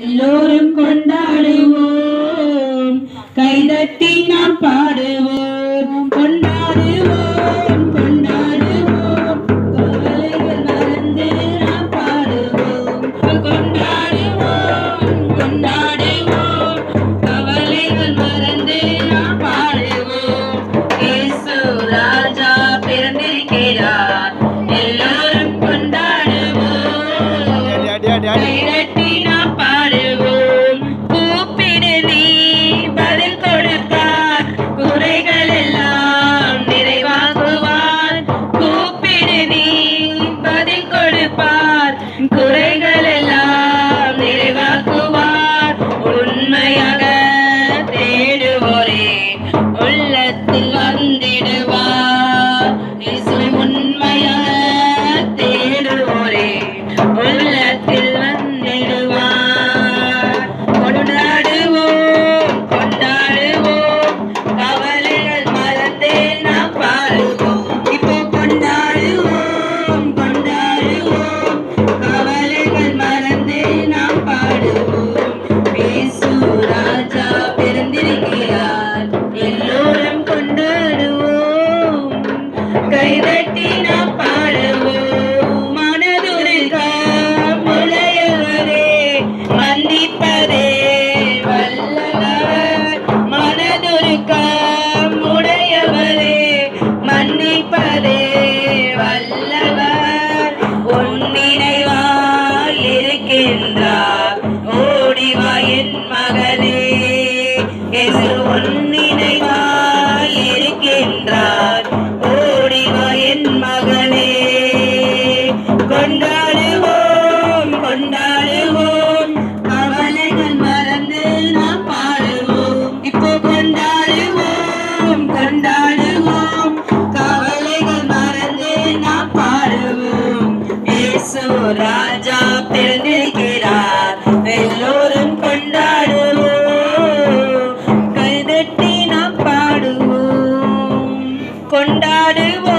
எல்லோரும் கொண்டாடுவோம், கைதட்டி நாம் பாடுவோம். கொண்டாடுவோம் கொண்டாடுவோம், கவலைகள் மறந்து நாம் பாடுவோம். கொண்டாடுவோம் கொண்டாடுவோம், கவலைகள் மறந்து நாம் பாடுவோம். இயேசு ராஜா பிறந்திருக்கிறார், எல்லோரும் கொண்டாடுவோம். கைதட்டி நாம் பாடுவோம். கூப்பிடு நீ பதில் கொடுப்பார், குறைகள் எல்லாம் நிறைவாக்குவார். கூப்பிடு நீ பதில் கொடுப்பார், குறைகள் எல்லாம் நிறைவாக்குவார். உண்மையாக தேடுவோரே உள்ளத்தில் வந்திடுவார். இயேசுவை உண்மையாக தேடுவோரே உள்ளத்தில் வந்திடுவார். கொண்டாடுவோம் கொண்டாடுவோம், கவலைகள் மறந்தே நாம் பாடுவோம். இப்போ கொண்டாடுவோம் கொண்டாடுவோம், கவலைகள் மறந்தே நாம் பாடுவோம். இயேசு ராஜா பிறந்திருக்கிறார், எல்லோரும் கொண்டாடுவோம். கைதட்டி நாம் பாடுவோம். மனதுருக உடையவரே, மன்னிப்பதே வல்லவர். மனதுருக உடையவரே, மன்னிப்பதே வல்லவர். உன் நினைவாய் இருக்கின்றார், ஓடிவா என் மகனே. இயேசு உன் நினைவாய் இருக்கின்றார், ஓடிவா என் மகனே. கொண்டாடுவோம் கொண்டாடுவோம், கவலைகள் மறந்து நாம் பாடுவோம். இப்போ கொண்டாடுவோம் கொண்டாடுவோம், கவலைகள் மறந்து நாம் பாடுவோம். இயேசு ராஜா பிறந்திருக்கிறார், எல்லோரும் கொண்டாடுவோம். கைதட்டி நாம் பாடுவோம். கொண்டாடுவோம்